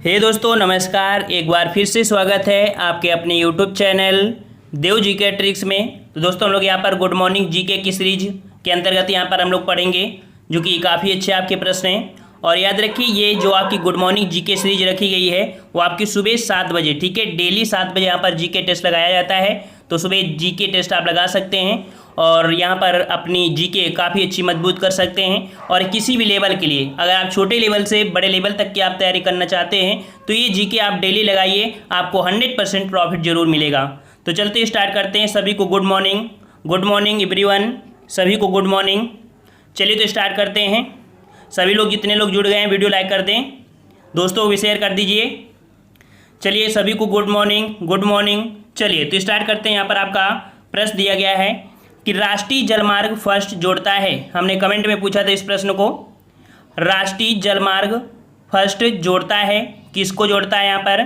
हे दोस्तों नमस्कार। एक बार फिर से स्वागत है आपके अपने यूट्यूब चैनल देव जीके ट्रिक्स में। तो दोस्तों हम लोग यहाँ पर गुड मॉर्निंग जीके की सीरीज के अंतर्गत यहाँ पर हम लोग पढ़ेंगे, जो कि काफ़ी अच्छे आपके प्रश्न हैं। और याद रखिए ये जो आपकी गुड मॉर्निंग जीके सीरीज रखी गई है वो आपकी सुबह 7 बजे, ठीक है, डेली 7 बजे यहाँ पर जीके टेस्ट लगाया जाता है। तो सुबह जीके टेस्ट आप लगा सकते हैं और यहाँ पर अपनी जीके काफ़ी अच्छी मजबूत कर सकते हैं। और किसी भी लेवल के लिए, अगर आप छोटे लेवल से बड़े लेवल तक की आप तैयारी करना चाहते हैं तो ये जीके आप डेली लगाइए, आपको 100% प्रॉफिट जरूर मिलेगा। तो चलते स्टार्ट करते हैं। सभी को गुड मॉर्निंग एवरीवन, सभी को गुड मॉर्निंग। चलिए तो स्टार्ट करते हैं। सभी लोग जितने लोग जुड़ गए हैं वीडियो लाइक कर दें, दोस्तों को भी शेयर कर दीजिए। चलिए सभी को गुड मॉर्निंग। चलिए तो स्टार्ट करते हैं। यहाँ पर आपका प्रश्न दिया गया है कि राष्ट्रीय जलमार्ग फर्स्ट जोड़ता है। हमने कमेंट में पूछा था इस प्रश्न को। राष्ट्रीय जलमार्ग फर्स्ट जोड़ता है, किसको जोड़ता है यहाँ पर?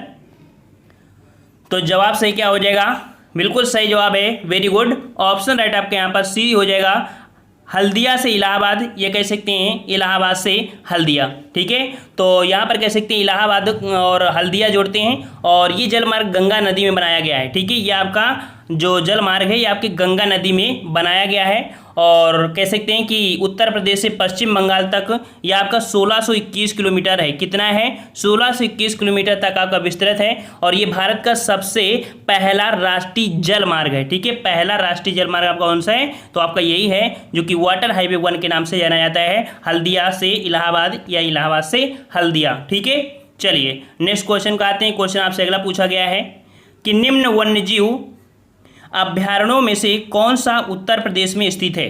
तो जवाब सही क्या हो जाएगा? बिल्कुल सही जवाब है, वेरी गुड। ऑप्शन राइट आपके यहाँ पर सी हो जाएगा, हल्दिया से इलाहाबाद। ये कह सकते हैं इलाहाबाद से हल्दिया, ठीक है। तो यहाँ पर कह सकते हैं इलाहाबाद और हल्दिया जोड़ते हैं और ये जलमार्ग गंगा नदी में बनाया गया है, ठीक है। ये आपका जो जलमार्ग है ये आपकी गंगा नदी में बनाया गया है। और कह सकते हैं कि उत्तर प्रदेश से पश्चिम बंगाल तक ये आपका 1621 किलोमीटर है। कितना है? 1621 किलोमीटर तक आपका विस्तृत है। और ये भारत का सबसे पहला राष्ट्रीय जलमार्ग है, ठीक है। पहला राष्ट्रीय जलमार्ग आपका कौन सा है? तो आपका यही है, जो कि वाटर हाईवे 1 के नाम से जाना जाता है, हल्दिया से इलाहाबाद या इलाहाबाद से हल्दिया, ठीक है। चलिए नेक्स्ट क्वेश्चन का आते हैं। क्वेश्चन आपसे अगला पूछा गया है कि निम्न वन्यजीव अभ्यारण्यों में से कौन सा उत्तर प्रदेश में स्थित है?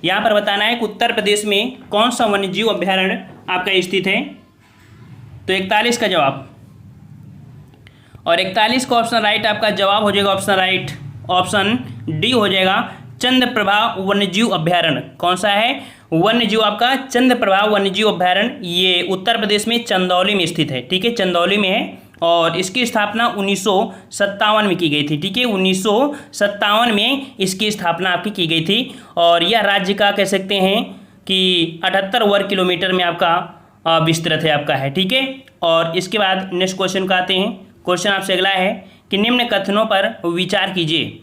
यहाँ पर बताना है कि उत्तर प्रदेश में कौन सा वन्यजीव अभ्यारण्य आपका स्थित है। तो 41 का जवाब, और 41 का ऑप्शन राइट आपका जवाब हो जाएगा। ऑप्शन राइट ऑप्शन डी हो जाएगा, चंद्रप्रभा वन्यजीव अभ्यारण्य। कौन सा है? वन्यजीव आपका चंद्रप्रभा वन्यजीव अभ्यारण्य। ये उत्तर प्रदेश में चंदौली में स्थित है, ठीक है, चंदौली में है। और इसकी स्थापना 1957 में की गई थी, ठीक है। 1957 में इसकी स्थापना आपकी की गई थी। और यह राज्य का कह सकते हैं कि 78 वर्ग किलोमीटर में आपका विस्तृत है आपका है, ठीक है। और इसके बाद नेक्स्ट क्वेश्चन का आते हैं। क्वेश्चन आपसे अगला है कि निम्न कथनों पर विचार कीजिए।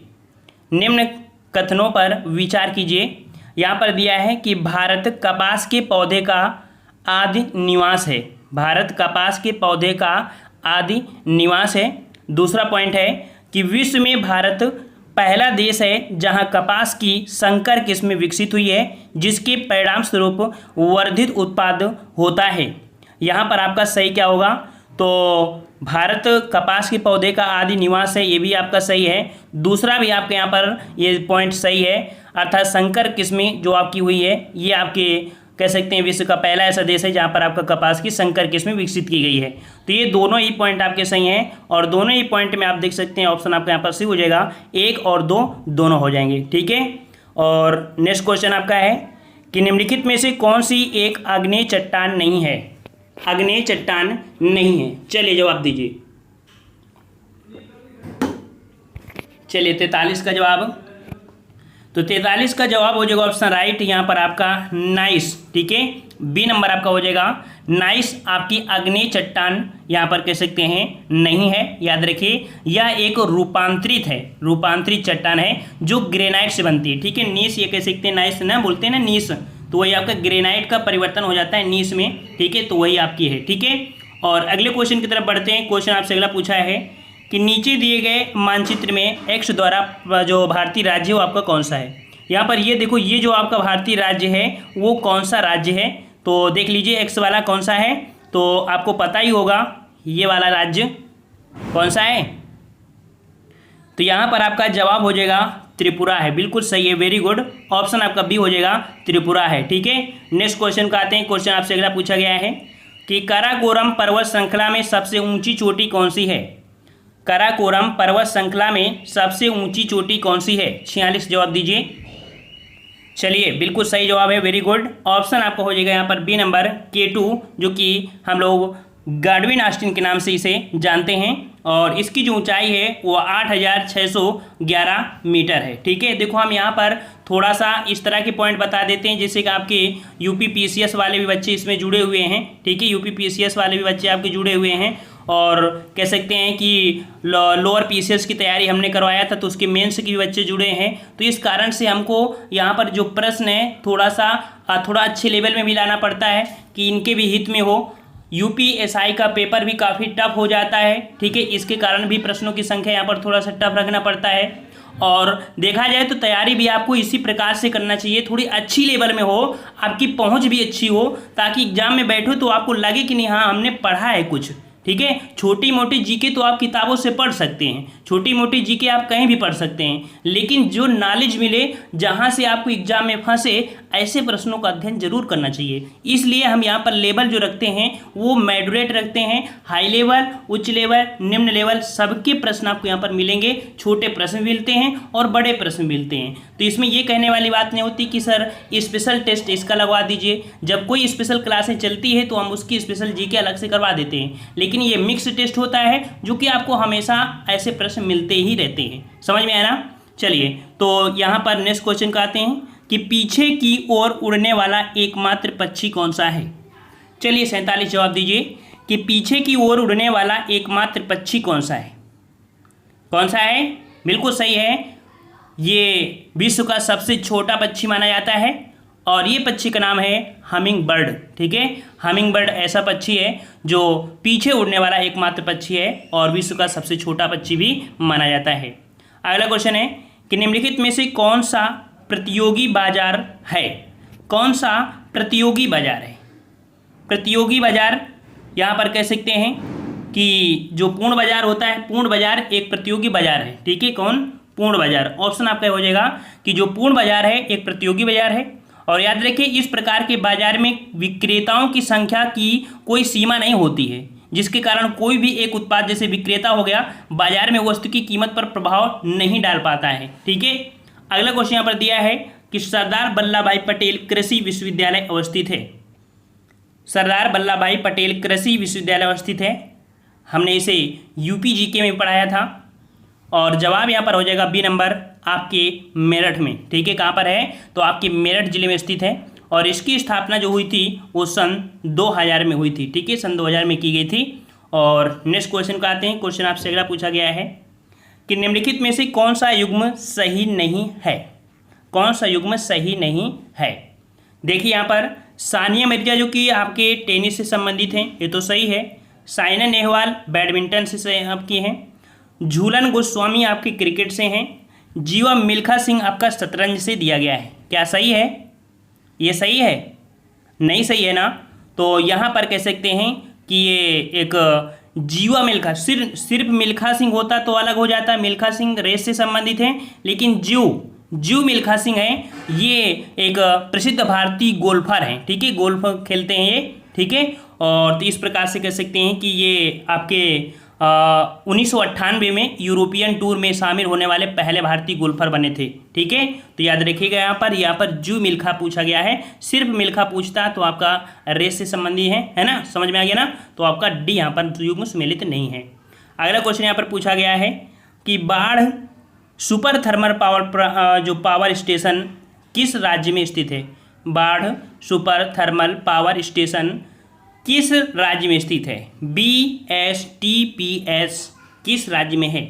निम्न कथनों पर विचार कीजिए। यहाँ पर दिया है कि भारत कपास के पौधे का आदि निवास है। भारत कपास के पौधे का आदि निवास है। दूसरा पॉइंट है कि विश्व में भारत पहला देश है जहां कपास की संकर किस्म विकसित हुई है, जिसके परिणाम स्वरूप वर्धित उत्पाद होता है। यहां पर आपका सही क्या होगा? तो भारत कपास के पौधे का आदि निवास है, ये भी आपका सही है। दूसरा भी आपके यहाँ पर ये पॉइंट सही है, अर्थात संकर किस्में जो आपकी हुई है, ये आपके कह सकते हैं विश्व का पहला ऐसा देश है जहाँ पर आपका कपास की संकर किस्में विकसित की गई है। तो ये दोनों ही पॉइंट आपके सही हैं और दोनों ही पॉइंट में आप देख सकते हैं ऑप्शन आपका यहाँ पर सही हो जाएगा। 1 और 2 दोनों हो जाएंगे, ठीक है। और नेक्स्ट क्वेश्चन आपका है कि निम्नलिखित में से कौन सी एक आग्नेय चट्टान नहीं है? आग्नेय चट्टान नहीं है। चलिए जवाब दीजिए। चलिए 43 का जवाब, तो 43 का जवाब हो जाएगा ऑप्शन राइट यहाँ पर आपका नाइस, ठीक है। बी नंबर आपका हो जाएगा नाइस। आपकी आग्नेय चट्टान यहाँ पर कह सकते हैं नहीं है। याद रखिए यह एक रूपांतरित चट्टान है जो ग्रेनाइट से बनती है, ठीक है। नीस ये कह सकते हैं, नाइस ना बोलते हैं ना नीस, तो वही आपका ग्रेनाइट का परिवर्तन हो जाता है नीस में, ठीक है। तो वही आपकी है, ठीक है। और अगले क्वेश्चन की तरफ बढ़ते हैं। क्वेश्चन आपसे अगला पूछा है कि नीचे दिए गए मानचित्र में एक्स द्वारा जो भारतीय राज्य है वो आपका कौन सा है? यहाँ पर ये देखो, ये जो आपका भारतीय राज्य है वो कौन सा राज्य है? तो देख लीजिए एक्स वाला कौन सा है, तो आपको पता ही होगा ये वाला राज्य कौन सा है। तो यहाँ पर आपका जवाब हो जाएगा त्रिपुरा है, बिल्कुल सही है, वेरी गुड। ऑप्शन आपका बी हो जाएगा त्रिपुरा है, ठीक है। नेक्स्ट क्वेश्चन का आते हैं। क्वेश्चन आपसे अगला पूछा गया है कि काराकोरम पर्वत श्रृंखला में सबसे ऊंची चोटी कौन सी है? काराकोरम पर्वत श्रृंखला में सबसे ऊंची चोटी कौन सी है? 46 जवाब दीजिए। चलिए बिल्कुल सही जवाब है, वेरी गुड। ऑप्शन आपका हो जाएगा यहाँ पर बी नंबर K2, जो कि हम लोग गाडविन ऑस्टिन के नाम से इसे जानते हैं। और इसकी जो ऊंचाई है वो 8611 मीटर है, ठीक है। देखो हम यहाँ पर थोड़ा सा इस तरह के पॉइंट बता देते हैं जिससे कि आपके यूपी पीसीएस वाले भी बच्चे इसमें जुड़े हुए हैं, ठीक है। यूपी पीसीएस वाले भी बच्चे आपके जुड़े हुए हैं और कह सकते हैं कि लोअर पीसीएस की तैयारी हमने करवाया था, तो उसके मेंस के भी बच्चे जुड़े हैं। तो इस कारण से हमको यहाँ पर जो प्रश्न है थोड़ा अच्छे लेवल में भी लाना पड़ता है कि इनके भी हित में हो। यूपीएसआई का पेपर भी काफ़ी टफ हो जाता है, ठीक है, इसके कारण भी प्रश्नों की संख्या यहाँ पर थोड़ा सा टफ रखना पड़ता है। और देखा जाए तो तैयारी भी आपको इसी प्रकार से करना चाहिए, थोड़ी अच्छी लेवल में हो, आपकी पहुंच भी अच्छी हो, ताकि एग्जाम में बैठो तो आपको लगे कि नहीं, हाँ हमने पढ़ा है कुछ, ठीक है। छोटी मोटी जीके तो आप किताबों से पढ़ सकते हैं, छोटी मोटी जीके आप कहीं भी पढ़ सकते हैं, लेकिन जो नॉलेज मिले जहां से आपको एग्जाम में फंसे, ऐसे प्रश्नों का अध्ययन जरूर करना चाहिए। इसलिए हम यहाँ पर लेवल जो रखते हैं वो मॉडरेट रखते हैं, हाई लेवल, उच्च लेवल, निम्न लेवल, सबके प्रश्न आपको यहाँ पर मिलेंगे। छोटे प्रश्न मिलते हैं और बड़े प्रश्न मिलते हैं। तो इसमें ये कहने वाली बात नहीं होती कि सर स्पेशल टेस्ट इसका लगवा दीजिए। जब कोई स्पेशल क्लासें चलती है तो हम उसकी स्पेशल जीके अलग से करवा देते हैं, लेकिन ये मिक्स टेस्ट होता है जो कि आपको हमेशा ऐसे प्रश्न मिलते ही रहते हैं। समझ में आया ना? चलिए, तो यहाँ पर नेक्स्ट क्वेश्चन का आते हैं कि पीछे की ओर उड़ने वाला एकमात्र पक्षी कौन सा है। चलिए 47 जवाब दीजिए कि पीछे की ओर उड़ने वाला एकमात्र पक्षी कौन सा है। कौन सा है? बिल्कुल सही है, ये विश्व का सबसे छोटा पक्षी माना जाता है और ये पक्षी का नाम है हमिंग बर्ड, ठीक है। हमिंग बर्ड ऐसा पक्षी है जो पीछे उड़ने वाला एकमात्र पक्षी है और विश्व का सबसे छोटा पक्षी भी माना जाता है। अगला क्वेश्चन है कि निम्नलिखित में से कौन सा प्रतियोगी बाजार है। कौन सा प्रतियोगी बाजार है? प्रतियोगी बाजार यहाँ पर कह सकते हैं कि जो पूर्ण बाजार होता है, पूर्ण बाजार एक प्रतियोगी बाजार है, ठीक है। कौन? पूर्ण बाजार। ऑप्शन आपका हो जाएगा कि जो पूर्ण बाजार है एक प्रतियोगी बाजार है। और याद रखिए, इस प्रकार के बाजार में विक्रेताओं की संख्या की कोई सीमा नहीं होती है, जिसके कारण कोई भी एक उत्पाद जैसे विक्रेता हो गया बाजार में वस्तु की कीमत पर प्रभाव नहीं डाल पाता है, ठीक है। अगला क्वेश्चन यहाँ पर दिया है कि सरदार वल्लभ भाई पटेल कृषि विश्वविद्यालय अवस्थित है। सरदार वल्लभ भाई पटेल कृषि विश्वविद्यालय अवस्थित है। हमने इसे यूपी जीके में पढ़ाया था और जवाब यहाँ पर हो जाएगा बी नंबर, आपके मेरठ में, ठीक है। कहाँ पर है? तो आपके मेरठ जिले में स्थित है और इसकी स्थापना जो हुई थी वो सन 2000 में हुई थी, ठीक है, सन 2000 में की गई थी। और नेक्स्ट क्वेश्चन का आते हैं। क्वेश्चन आपसे अगला पूछा गया है कि निम्नलिखित में से कौन सा युग्म सही नहीं है। कौन सा युग्म सही नहीं है? देखिए यहाँ पर सानिया मिर्जा जो कि आपके टेनिस से संबंधित हैं, ये तो सही है। साइना नेहवाल बैडमिंटन से आपकी हैं। झूलन गोस्वामी आपके क्रिकेट से हैं। जीवा मिल्खा सिंह आपका शतरंज से दिया गया है। क्या सही है? ये सही है? नहीं सही है ना? तो यहाँ पर कह सकते हैं कि ये एक जीवा मिल्खा, सिर्फ मिल्खा सिंह होता तो अलग हो जाता, मिल्खा सिंह रेस से संबंधित हैं, लेकिन जीव मिल्खा सिंह हैं, ये एक प्रसिद्ध भारतीय गोल्फर हैं, ठीक है, गोल्फ खेलते हैं ये, ठीक है। और तो इस प्रकार से कह सकते हैं कि ये आपके 1998 में यूरोपियन टूर में शामिल होने वाले पहले भारतीय गोल्फर बने थे, ठीक है। तो याद रखिएगा यहाँ पर जू मिल्खा पूछा गया है। सिर्फ मिल्खा पूछता तो आपका रेस से संबंधी है ना, समझ में आ गया ना? तो आपका डी यहाँ पर युग्म सम्मिलित नहीं है। अगला क्वेश्चन यहाँ पर पूछा गया है कि बाढ़ सुपर थर्मल पावर स्टेशन किस राज्य में स्थित है। बाढ़ सुपर थर्मल पावर स्टेशन किस राज्य में स्थित है? BSTPS किस राज्य में है?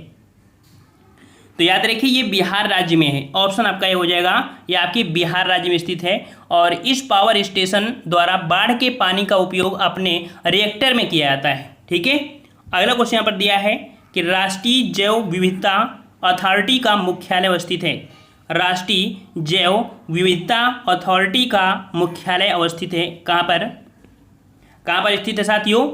तो याद रखिए ये बिहार राज्य में है। ऑप्शन आपका ये हो जाएगा, ये आपके बिहार राज्य में स्थित है और इस पावर स्टेशन द्वारा बाढ़ के पानी का उपयोग अपने रिएक्टर में किया जाता है, ठीक है। अगला क्वेश्चन यहाँ पर दिया है कि राष्ट्रीय जैव विविधता अथॉरिटी का मुख्यालय अवस्थित है। राष्ट्रीय जैव विविधता अथॉरिटी का मुख्यालय अवस्थित है कहाँ पर? कहाँ पर स्थित है साथियों?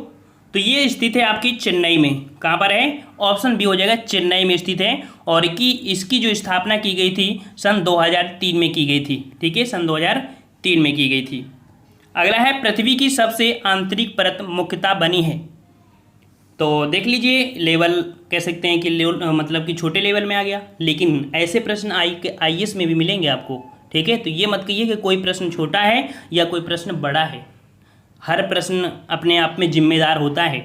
तो ये स्थित है आपकी चेन्नई में। कहाँ पर है? ऑप्शन बी हो जाएगा, चेन्नई में स्थित है। और इसकी जो स्थापना की गई थी सन 2003 में की गई थी, ठीक है, सन 2003 में की गई थी। अगला है पृथ्वी की सबसे आंतरिक परत मुख्यतः बनी है। तो देख लीजिए, लेवल कह सकते हैं कि मतलब कि छोटे लेवल में आ गया, लेकिन ऐसे प्रश्न IAS में भी मिलेंगे आपको, ठीक है। तो ये मत कहिए कि कोई प्रश्न छोटा है या कोई प्रश्न बड़ा है, हर प्रश्न अपने आप में जिम्मेदार होता है।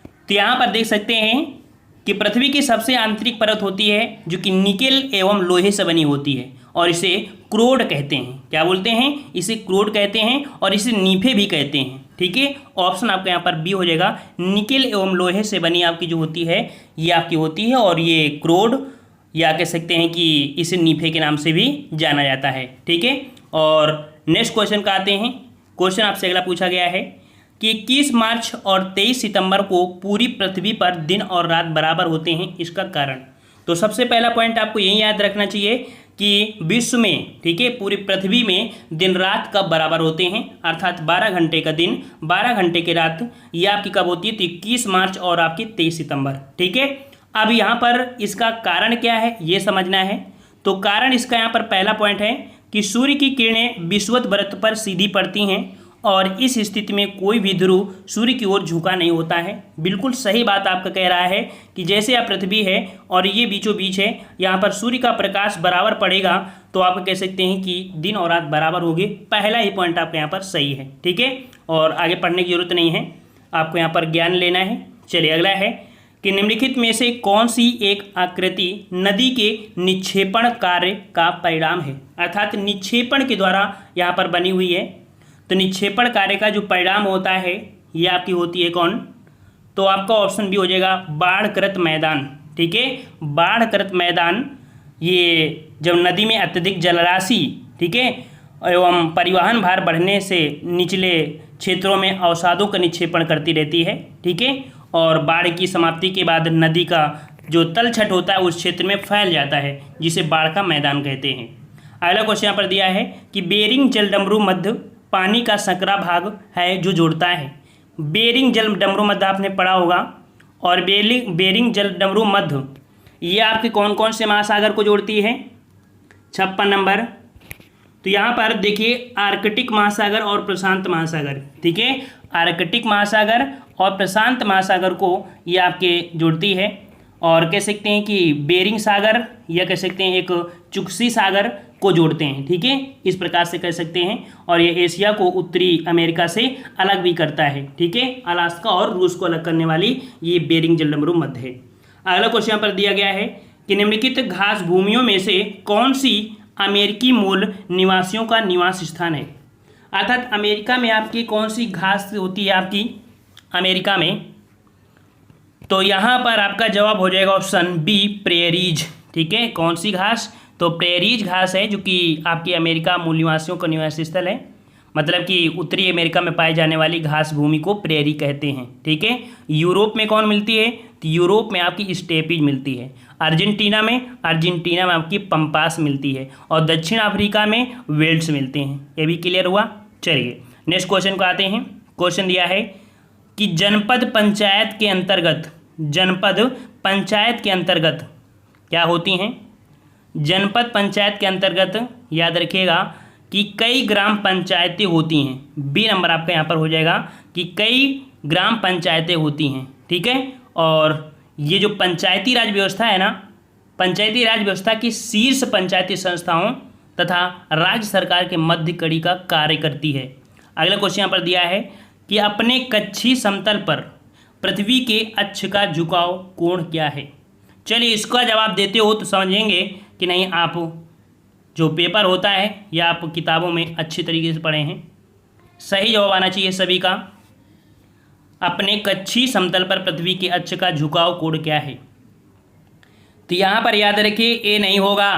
तो यहाँ पर देख सकते हैं कि पृथ्वी की सबसे आंतरिक परत होती है जो कि निकेल एवं लोहे से बनी होती है और इसे क्रोड कहते हैं। क्या बोलते हैं? इसे क्रोड कहते हैं और इसे नीफे भी कहते हैं। ठीक है, ऑप्शन आपका यहाँ पर बी हो जाएगा। निकेल एवं लोहे से बनी आपकी जो होती है ये आपकी होती है, और ये क्रोड या कह सकते हैं कि इसे नीफे के नाम से भी जाना जाता है। ठीक है, और नेक्स्ट क्वेश्चन का आते हैं। क्वेश्चन आपसे अगला पूछा गया है कि 21 मार्च और 23 सितंबर को पूरी पृथ्वी पर दिन और रात बराबर होते हैं, इसका कारण। तो सबसे पहला पॉइंट आपको यही याद रखना चाहिए कि विश्व में, ठीक है, पूरी पृथ्वी में दिन रात कब बराबर होते हैं, अर्थात 12 घंटे का दिन 12 घंटे की रात, ये आपकी कब होती है, तो 21 मार्च और आपकी 23 सितंबर। ठीक है, अब यहाँ पर इसका कारण क्या है ये समझना है। तो कारण इसका यहाँ पर पहला पॉइंट है कि सूर्य की किरणें विषुवत वृत्त पर सीधी पड़ती हैं और इस स्थिति में कोई भी ध्रुव सूर्य की ओर झुका नहीं होता है। बिल्कुल सही बात आपका कह रहा है कि जैसे आप पृथ्वी है और ये बीचों बीच है, यहाँ पर सूर्य का प्रकाश बराबर पड़ेगा तो आप कह सकते हैं कि दिन और रात बराबर होंगे। पहला ही पॉइंट आपका यहाँ पर सही है। ठीक है, और आगे पढ़ने की जरूरत नहीं है, आपको यहाँ पर ज्ञान लेना है। चलिए अगला है कि निम्नलिखित में से कौन सी एक आकृति नदी के निक्षेपण कार्य का परिणाम है, अर्थात निक्षेपण के द्वारा यहाँ पर बनी हुई है। तो निक्षेपण कार्य का जो परिणाम होता है ये आपकी होती है कौन, तो आपका ऑप्शन भी हो जाएगा बाढ़कृत मैदान। ठीक है, बाढ़कृत मैदान, ये जब नदी में अत्यधिक जलराशि, ठीक है, एवं परिवहन भार बढ़ने से निचले क्षेत्रों में अवसादों का निक्षेपण करती रहती है। ठीक है, और बाढ़ की समाप्ति के बाद नदी का जो तलछट होता है उस क्षेत्र में फैल जाता है, जिसे बाढ़ का मैदान कहते हैं। अगला क्वेश्चन यहाँ पर दिया है कि बेरिंग जलडमरू मध्य पानी का संकरा भाग है जो जोड़ता है। बेरिंग जलडमरू मध्य आपने पढ़ा होगा, और बेरिंग जलडमरू मध्य ये आपके कौन कौन से महासागर को जोड़ती है, 56 नंबर। तो यहाँ पर देखिए आर्कटिक महासागर और प्रशांत महासागर। ठीक है, आर्कटिक महासागर और प्रशांत महासागर को ये आपके जोड़ती है, और कह सकते हैं कि बेरिंग सागर या कह सकते हैं एक चुक्सी सागर को जोड़ते हैं। ठीक है, इस प्रकार से कह सकते हैं, और ये एशिया को उत्तरी अमेरिका से अलग भी करता है। ठीक है, अलास्का और रूस को अलग करने वाली ये बेरिंग जलडमरू मध्य है। अगला क्वेश्चन यहाँ पर दिया गया है कि निम्नलिखित घास भूमियों में से कौन सी अमेरिकी मूल निवासियों का निवास स्थान है, अर्थात अमेरिका में आपकी कौन सी घास होती है आपकी अमेरिका में। तो यहाँ पर आपका जवाब हो जाएगा ऑप्शन बी प्रेरीज। ठीक है, कौन सी घास, तो प्रेरीज घास है जो कि आपकी अमेरिका मूल निवासियों का निवास स्थल है, मतलब कि उत्तरी अमेरिका में पाई जाने वाली घास भूमि को प्रेरी कहते हैं। ठीक है, यूरोप में कौन मिलती है, तो यूरोप में आपकी स्टेपीज मिलती है। अर्जेंटीना में आपकी पंपास मिलती है, और दक्षिण अफ्रीका में वेल्ड्स मिलते हैं। ये भी क्लियर हुआ। चलिए नेक्स्ट क्वेश्चन को आते हैं। क्वेश्चन दिया है कि जनपद पंचायत के अंतर्गत क्या होती हैं। जनपद पंचायत के अंतर्गत याद रखिएगा कि कई ग्राम पंचायतें होती हैं। बी नंबर आपका यहाँ पर हो जाएगा कि कई ग्राम पंचायतें होती हैं। ठीक है, और ये जो पंचायती राज व्यवस्था है ना, पंचायती राज व्यवस्था की शीर्ष पंचायती संस्थाओं तथा राज्य सरकार के मध्य कड़ी का कार्य करती है। अगला क्वेश्चन यहाँ पर दिया है कि अपने कच्छी समतल पर पृथ्वी के अक्ष का झुकाव कोण क्या है। चलिए इसका जवाब देते हो तो समझेंगे कि नहीं आप जो पेपर होता है या आप किताबों में अच्छी तरीके से पढ़े हैं। सही जवाब आना चाहिए सभी का। अपने कच्छी समतल पर पृथ्वी के अक्ष का झुकाव कोण क्या है। तो यहाँ पर याद रखिए ए नहीं होगा,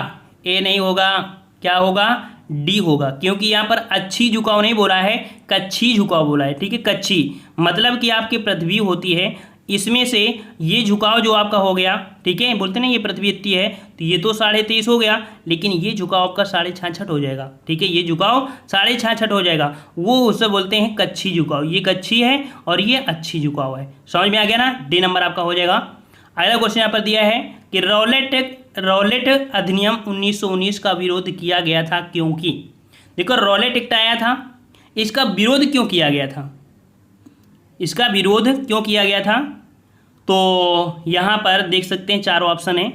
क्या होगा, डी होगा, क्योंकि यहाँ पर अच्छी झुकाव नहीं बोला है, कच्छी झुकाव बोला है। ठीक है, कच्छी मतलब कि आपकी पृथ्वी होती है, इसमें से ये झुकाव जो आपका हो गया, ठीक है, बोलते ना ये पृथ्वी इतनी है तो ये तो 23.5 हो गया, लेकिन ये झुकाव आपका 66.5 हो जाएगा। ठीक है, ये झुकाव 66.5 हो जाएगा, वो उसे बोलते हैं कच्छी झुकाव। ये कच्छी है और ये अच्छी झुकाव है। समझ में आ गया ना, डी नंबर आपका हो जाएगा। अगला क्वेश्चन यहाँ पर दिया है कि रौलेट अधिनियम 1919 का विरोध किया गया था क्योंकि। देखो रौलेट एक्ट आया था, इसका विरोध क्यों किया गया था, इसका विरोध क्यों किया गया था, तो यहाँ पर देख सकते हैं चारों ऑप्शन है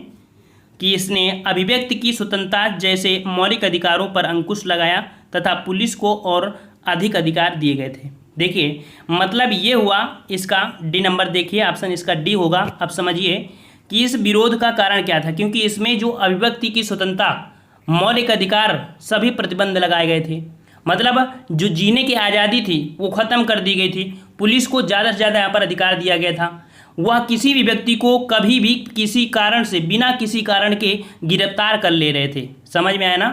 कि इसने अभिव्यक्ति की स्वतंत्रता जैसे मौलिक अधिकारों पर अंकुश लगाया तथा पुलिस को और अधिक अधिकार दिए गए थे। देखिए मतलब ये हुआ, इसका डी नंबर देखिए, ऑप्शन इसका डी होगा। अब समझिए कि इस विरोध का कारण क्या था, क्योंकि इसमें जो अभिव्यक्ति की स्वतंत्रता, मौलिक अधिकार, सभी प्रतिबंध लगाए गए थे। मतलब जो जीने की आज़ादी थी वो ख़त्म कर दी गई थी। पुलिस को ज़्यादा से ज़्यादा यहाँ पर अधिकार दिया गया था। वह किसी भी व्यक्ति को कभी भी किसी कारण से बिना किसी कारण के गिरफ्तार कर ले रहे थे। समझ में आया ना,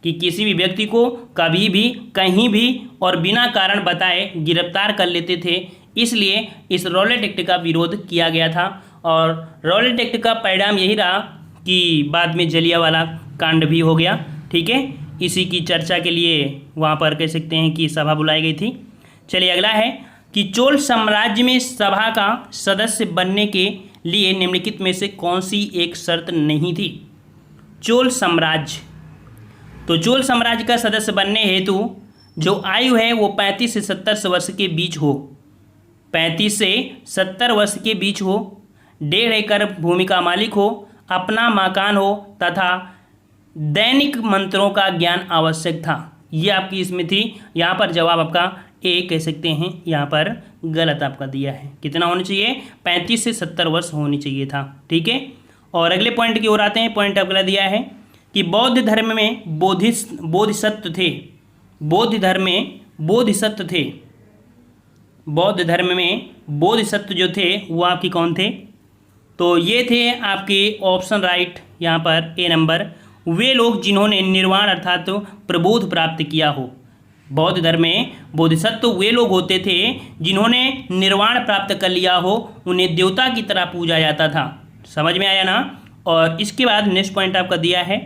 कि किसी भी व्यक्ति को कभी भी कहीं भी और बिना कारण बताए गिरफ्तार कर लेते थे। इसलिए इस रॉलेट एक्ट का विरोध किया गया था और रॉलेट एक्ट का परिणाम यही रहा कि बाद में जलियांवाला कांड भी हो गया। ठीक है, इसी की चर्चा के लिए वहाँ पर कह सकते हैं कि सभा बुलाई गई थी। चलिए अगला है कि चोल साम्राज्य में सभा का सदस्य बनने के लिए निम्नलिखित में से कौन सी एक शर्त नहीं थी। चोल साम्राज्य, तो चोल साम्राज्य का सदस्य बनने हेतु जो आयु है वो 35 से 70 वर्ष के बीच हो, 35 से 70 वर्ष के बीच हो, 1.5 एकड़ भूमि का मालिक हो, अपना मकान हो तथा दैनिक मंत्रों का ज्ञान आवश्यक था। ये आपकी इसमें थी। यहाँ पर जवाब आपका ए कह सकते हैं, यहाँ पर गलत आपका दिया है। कितना होना चाहिए, 35 से 70 वर्ष होनी चाहिए था। ठीक है, और अगले पॉइंट की ओर आते हैं। पॉइंट अगला दिया है कि बौद्ध धर्म में बोधिसत्व थे। बौद्ध धर्म में बोधिसत्व थे। बौद्ध धर्म में बोधिसत्व जो थे वो आपकी कौन थे, तो ये थे आपके ऑप्शन राइट यहाँ पर ए नंबर, वे लोग जिन्होंने निर्वाण अर्थात प्रबोध प्राप्त किया हो। बौद्ध धर्म में बोधिसत्व वे लोग होते थे जिन्होंने निर्वाण प्राप्त कर लिया हो, उन्हें देवता की तरह पूजा जाता था। समझ में आया ना। और इसके बाद नेक्स्ट पॉइंट आपका दिया है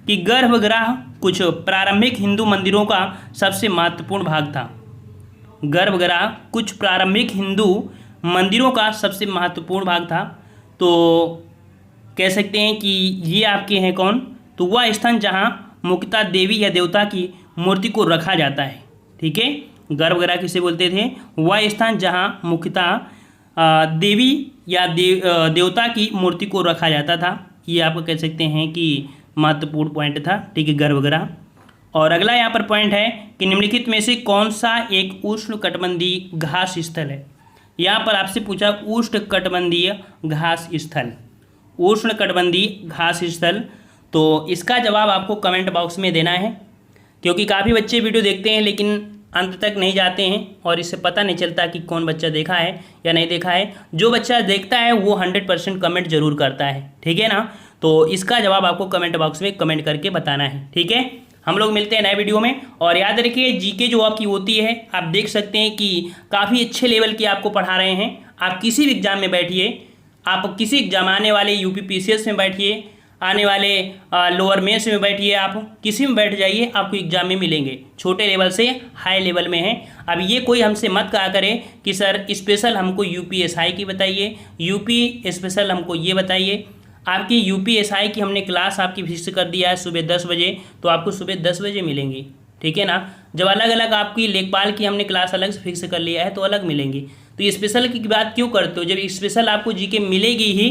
कि गर्भगृह कुछ प्रारंभिक हिंदू मंदिरों का सबसे महत्वपूर्ण भाग था। गर्भगृह कुछ प्रारंभिक हिंदू मंदिरों का सबसे महत्वपूर्ण भाग था। तो कह सकते हैं कि ये आपके हैं कौन, तो वह स्थान जहाँ मुख्यतः देवी या देवता की मूर्ति को रखा जाता है। ठीक है, गर्भगृह किसे बोलते थे, वह स्थान जहाँ मुख्यतः देवी या देवता की मूर्ति को रखा जाता था। ये आप कह सकते हैं कि महत्वपूर्ण पॉइंट था। ठीक है, गर्भगृह। और अगला यहाँ पर पॉइंट है कि निम्नलिखित में से कौन सा एक उष्णकटिबंधीय घास स्थल है। यहाँ पर आपसे पूछा उष्णकटिबंधीय घास स्थल, उष्णकटिबंधीय घास स्थल। तो इसका जवाब आपको कमेंट बॉक्स में देना है, क्योंकि काफ़ी बच्चे वीडियो देखते हैं लेकिन अंत तक नहीं जाते हैं और इससे पता नहीं चलता कि कौन बच्चा देखा है या नहीं देखा है। जो बच्चा देखता है वो 100% कमेंट जरूर करता है। ठीक है ना, तो इसका जवाब आपको कमेंट बॉक्स में कमेंट करके बताना है। ठीक है, हम लोग मिलते हैं नए वीडियो में। और याद रखिए जीके जो आपकी होती है, आप देख सकते हैं कि काफ़ी अच्छे लेवल की आपको पढ़ा रहे हैं। आप किसी भी एग्जाम में बैठिए, आप किसी एग्जाम आने वाले यूपी पीसीएस में बैठिए, आने वाले लोअर मेंस में बैठिए, आप किसी में बैठ जाइए, आपको एग्जाम में मिलेंगे। छोटे लेवल से हाई लेवल में है। अब ये कोई हमसे मत कहा करे कि सर स्पेशल हमको यूपीएसआई की बताइए, यूपी स्पेशल हमको ये बताइए। आपकी यूपीएसआई की हमने क्लास आपकी फिक्स कर दिया है सुबह 10 बजे, तो आपको सुबह 10 बजे मिलेंगी। ठीक है ना। जब अलग अलग आपकी लेखपाल की हमने क्लास अलग से फिक्स कर लिया है तो अलग मिलेंगी। तो ये स्पेशल की बात क्यों करते हो, जब स्पेशल आपको जीके मिलेगी ही,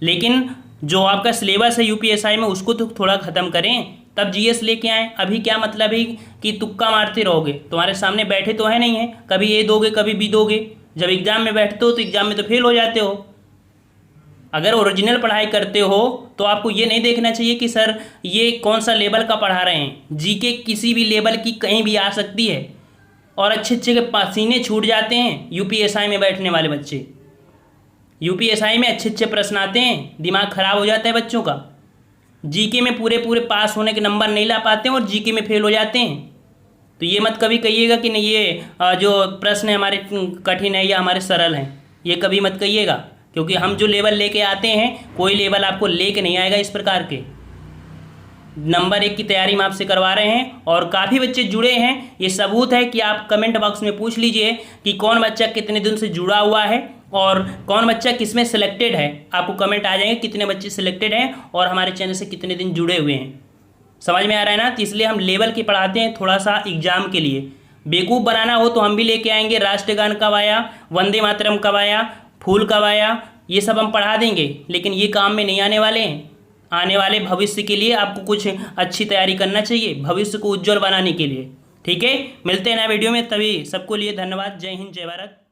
लेकिन जो आपका सिलेबस है यूपीएसआई में उसको तो थोड़ा ख़त्म करें, तब जीएस लेके आएँ। अभी क्या मतलब है कि तुक्का मारते रहोगे, तुम्हारे सामने बैठे तो है नहीं है, कभी ए दोगे कभी बी दोगे। जब एग्जाम में बैठते हो तो एग्जाम में तो फेल हो जाते हो। अगर ओरिजिनल पढ़ाई करते हो तो आपको ये नहीं देखना चाहिए कि सर ये कौन सा लेवल का पढ़ा रहे हैं। जीके किसी भी लेवल की कहीं भी आ सकती है और अच्छे अच्छे के पसीने छूट जाते हैं यूपीएसआई में बैठने वाले बच्चे। यूपीएसआई में अच्छे अच्छे प्रश्न आते हैं, दिमाग खराब हो जाता है बच्चों का। जीके में पूरे पूरे पास होने के नंबर नहीं ला पाते हैं और जीके में फेल हो जाते हैं। तो ये मत कभी कहिएगा कि नहीं ये जो प्रश्न है हमारे कठिन है या हमारे सरल हैं, ये कभी मत कहिएगा, क्योंकि हम जो लेवल लेके आते हैं कोई लेवल आपको लेके नहीं आएगा। इस प्रकार के नंबर 1 की तैयारी हम आपसे करवा रहे हैं और काफ़ी बच्चे जुड़े हैं। ये सबूत है कि आप कमेंट बॉक्स में पूछ लीजिए कि कौन बच्चा कितने दिन से जुड़ा हुआ है और कौन बच्चा किस में सिलेक्टेड है। आपको कमेंट आ जाएंगे कितने बच्चे सिलेक्टेड हैं और हमारे चैनल से कितने दिन जुड़े हुए हैं। समझ में आ रहा है ना। तो इसलिए हम लेवल के पढ़ाते हैं, थोड़ा सा एग्जाम के लिए। बेवकूफ़ बनाना हो तो हम भी लेके आएंगे। राष्ट्रगान कब आया, वंदे मातरम कब आया, फूल कब आया, ये सब हम पढ़ा देंगे, लेकिन ये काम में नहीं आने वाले हैं। आने वाले भविष्य के लिए आपको कुछ अच्छी तैयारी करना चाहिए, भविष्य को उज्जवल बनाने के लिए। ठीक है, मिलते हैं नए वीडियो में। तभी सबको लिए धन्यवाद। जय हिंद, जय भारत।